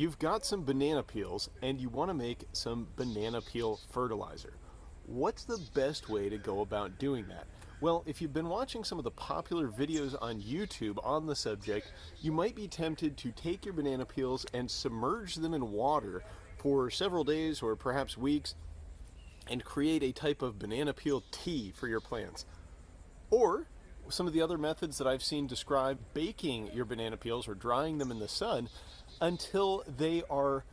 You've got some banana peels and you want to make some banana peel fertilizer. What's the best way to go about doing that? Well, if you've been watching some of the popular videos on YouTube on the subject, you might be tempted to take your banana peels and submerge them in water for several days or perhaps weeks and create a type of banana peel tea for your plants. Or some of the other methods that I've seen describe baking your banana peels or drying them in the sun until they are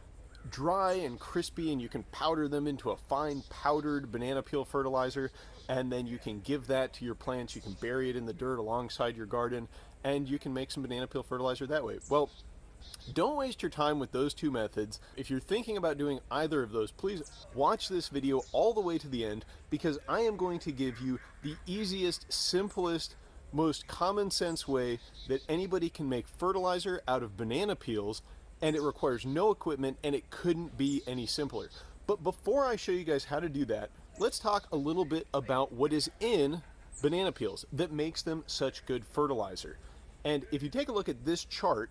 dry and crispy, and you can powder them into a fine powdered banana peel fertilizer, and then you can give that to your plants. You can bury it in the dirt alongside your garden, and you can make some banana peel fertilizer that way. Well, don't waste your time with those two methods. If you're thinking about doing either of those, please watch this video all the way to the end, because I am going to give you the easiest, simplest, most common sense way that anybody can make fertilizer out of banana peels, and it requires no equipment, and it couldn't be any simpler. But before I show you guys how to do that, let's talk a little bit about what is in banana peels that makes them such good fertilizer. And if you take a look at this chart,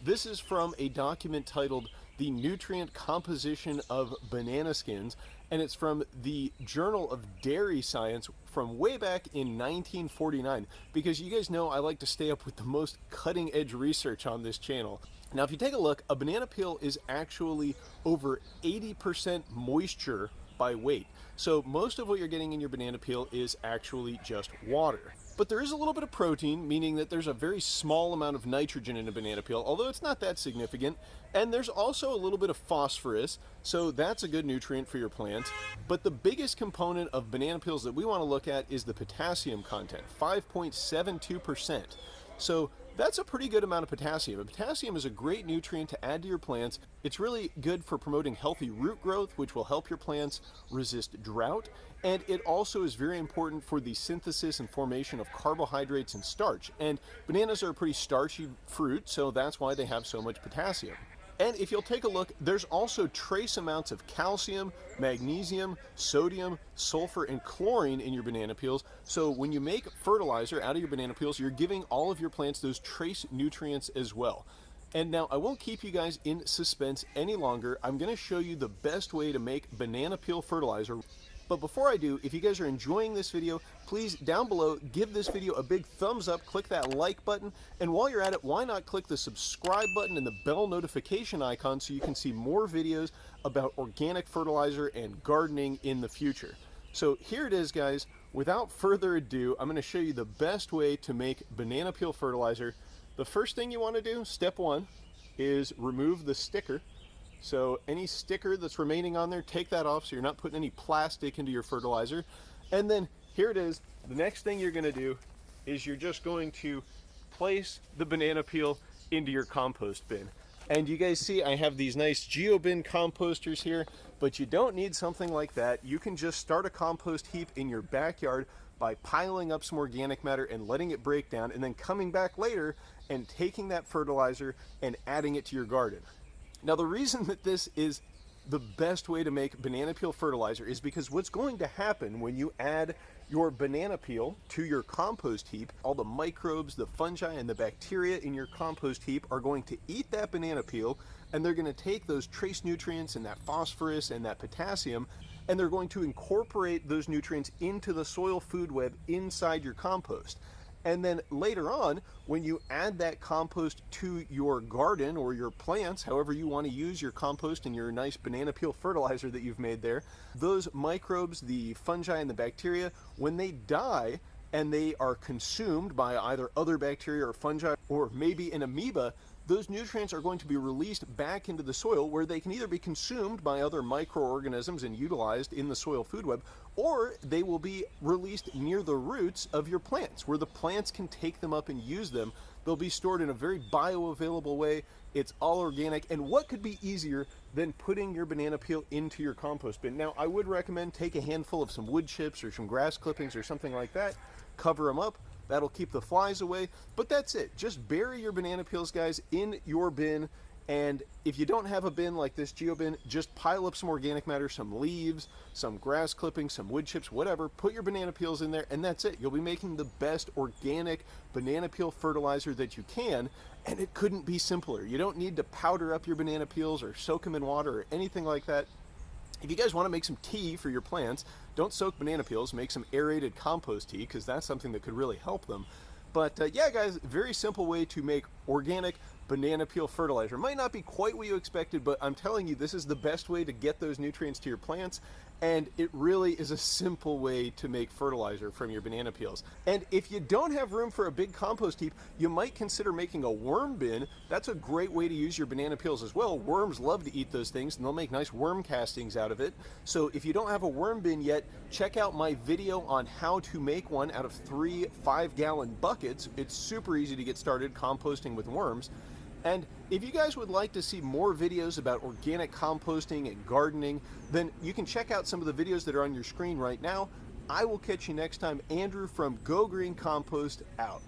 this is from a document titled The Nutrient Composition of Banana Skins, and it's from the Journal of Dairy Science from way back in 1949, because you guys know I like to stay up with the most cutting edge research on this channel. Now, if you take a look, a banana peel is actually over 80% moisture by weight. So most of what you're getting in your banana peel is actually just water. But there is a little bit of protein, meaning that there's a very small amount of nitrogen in a banana peel, although it's not that significant. And there's also a little bit of phosphorus, so that's a good nutrient for your plants. But the biggest component of banana peels that we want to look at is the potassium content, 5.72%. So that's a pretty good amount of potassium. And potassium is a great nutrient to add to your plants. It's really good for promoting healthy root growth, which will help your plants resist drought. And it also is very important for the synthesis and formation of carbohydrates and starch. And bananas are a pretty starchy fruit, so that's why they have so much potassium. And if you'll take a look, there's also trace amounts of calcium, magnesium, sodium, sulfur, and chlorine in your banana peels. So when you make fertilizer out of your banana peels, you're giving all of your plants those trace nutrients as well. And now I won't keep you guys in suspense any longer. I'm going to show you the best way to make banana peel fertilizer. But before I do, if you guys are enjoying this video, please down below give this video a big thumbs up, click that like button, and while you're at it, why not click the subscribe button and the bell notification icon so you can see more videos about organic fertilizer and gardening in the future. So here it is, guys. Without further ado, I'm going to show you the best way to make banana peel fertilizer. The first thing you want to do, step one, is remove the sticker. So any sticker that's remaining on there, take that off so you're not putting any plastic into your fertilizer. And then here it is. The next thing you're going to do is you're just going to place the banana peel into your compost bin. And you guys see I have these nice GeoBin composters here, but you don't need something like that. You can just start a compost heap in your backyard by piling up some organic matter and letting it break down, and then coming back later and taking that fertilizer and adding it to your garden. Now, the reason that this is the best way to make banana peel fertilizer is because what's going to happen when you add your banana peel to your compost heap, all the microbes, the fungi, and the bacteria in your compost heap are going to eat that banana peel, and they're going to take those trace nutrients and that phosphorus and that potassium, and they're going to incorporate those nutrients into the soil food web inside your compost. And then later on, when you add that compost to your garden or your plants, however you want to use your compost and your nice banana peel fertilizer that you've made there, those microbes, the fungi and the bacteria, when they die and they are consumed by either other bacteria or fungi or maybe an amoeba, those nutrients are going to be released back into the soil, where they can either be consumed by other microorganisms and utilized in the soil food web, or they will be released near the roots of your plants, where the plants can take them up and use them. They'll be stored in a very bioavailable way. It's all organic, and what could be easier than putting your banana peel into your compost bin? Now, I would recommend take a handful of some wood chips or some grass clippings or something like that, cover them up. That'll keep the flies away, but that's it. Just bury your banana peels, guys, in your bin And if you don't have a bin like this geo bin, just pile up some organic matter, some leaves, some grass clippings, some wood chips, whatever. Put your banana peels in there, and that's it. You'll be making the best organic banana peel fertilizer that you can, and it couldn't be simpler. You don't need to powder up your banana peels or soak them in water or anything like that. If you guys want to make some tea for your plants, don't soak banana peels, make some aerated compost tea, because that's something that could really help them. But yeah, guys, very simple way to make organic banana peel fertilizer. Might not be quite what you expected, but I'm telling you, this is the best way to get those nutrients to your plants, and it really is a simple way to make fertilizer from your banana peels. And if you don't have room for a big compost heap, you might consider making a worm bin. That's a great way to use your banana peels as well. Worms love to eat those things, and they'll make nice worm castings out of it. So if you don't have a worm bin yet, check out my video on how to make one out of 3 5-gallon buckets. It's super easy to get started composting with worms. And if you guys would like to see more videos about organic composting and gardening, then you can check out some of the videos that are on your screen right now. I will catch you next time. Andrew from Go Green Compost out.